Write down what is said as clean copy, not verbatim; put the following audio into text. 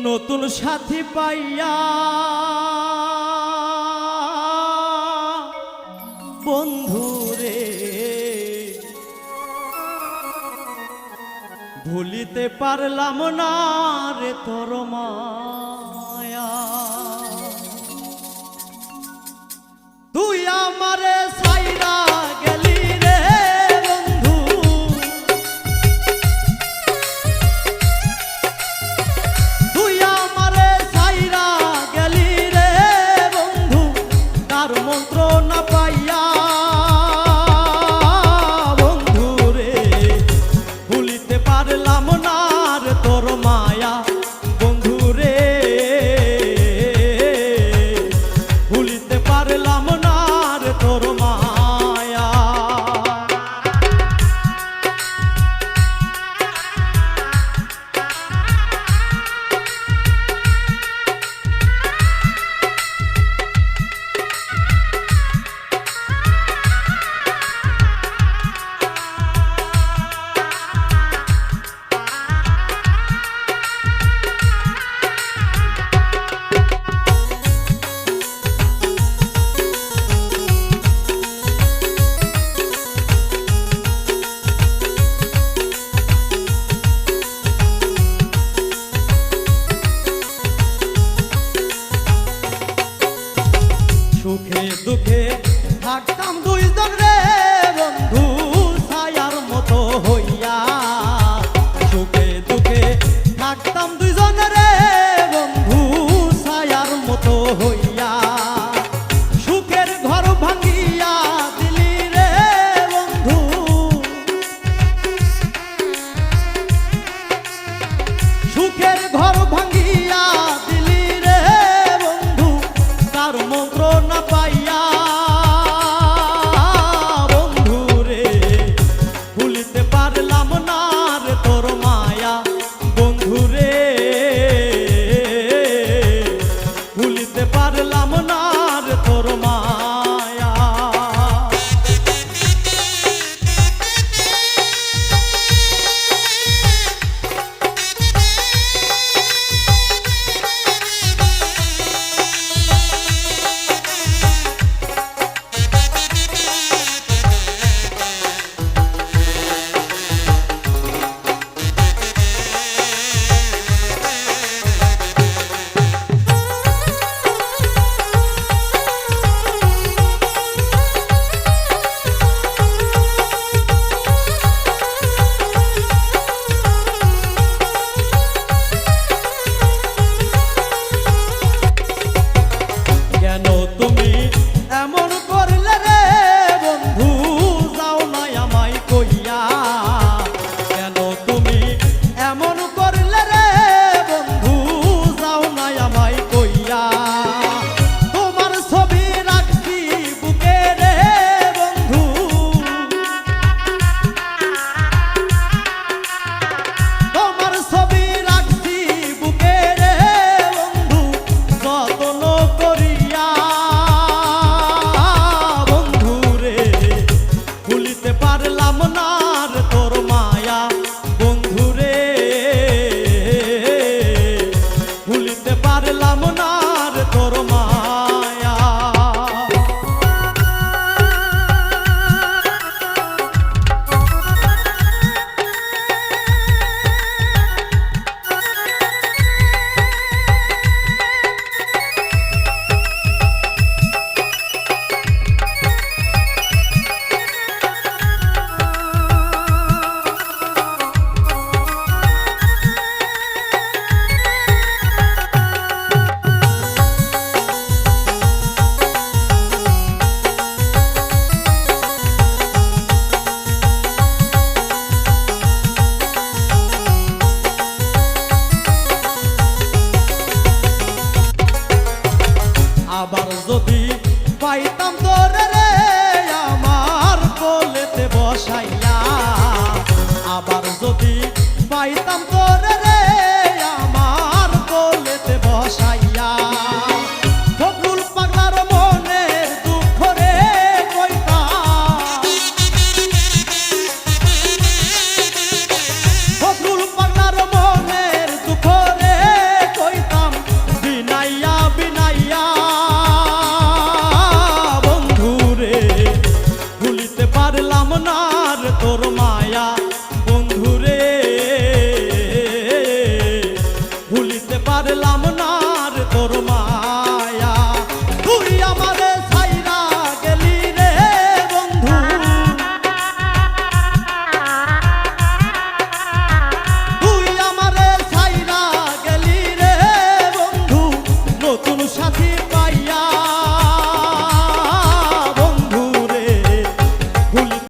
নতুন সাথী পাইয়া বন্ধুরে ভুলিতে পারলাম না রে তোর মায়া। তুই আমারে ছাইরা গেলি রে বন্ধু, তুই আমারে ছাইরা গেলি রে বন্ধু, তার মন্ত্র না পাইয়া বন্ধু রে ভুলিতে পারলাম না রে তোর মায়া। বন্ধু রে ভুলিতে পারলাম না রে তোর মায়া। সুখে দুঃখে থাকতাম দুইজন রে বন্ধু ছায়ার মতো হইয়া। সুখে দুঃখে থাকতাম দুইজন রে বন্ধু ছায়ার মতো হইয়া। সুখের ঘর ভাঙিয়া দিলি রে বন্ধু, সুখের ঘর ভাঙিয়া দিলি রে বন্ধু, তার মন্ত্র না পাইয়া বন্ধু রে ভুলিতে পারলাম না রে তোর মায়া। বন্ধু রে ভুলিতে পারলাম না রে তোর মায়া। কেন তুমি এমন করলে রে বন্ধু, যাও না আমায় কইয়া। কেন তুমি এমন করলে রে বন্ধু, যাও না আমায় কইয়া। তোমার ছবি রাখছি বুকে রে বন্ধু, তোমার ছবি রাখছি বুকে রে বন্ধু, যত্ন করিয়া বন্ধু রে ভুলিতে পারলাম না রে তোর মায়া। বন্ধু রে ভুলিতে পারলাম না রে তোর মায়া। আবার যদি পাইতাম তোরে রে আমার কোলেতে বসাইয়া, আবার যদি পাইতাম তোরে রে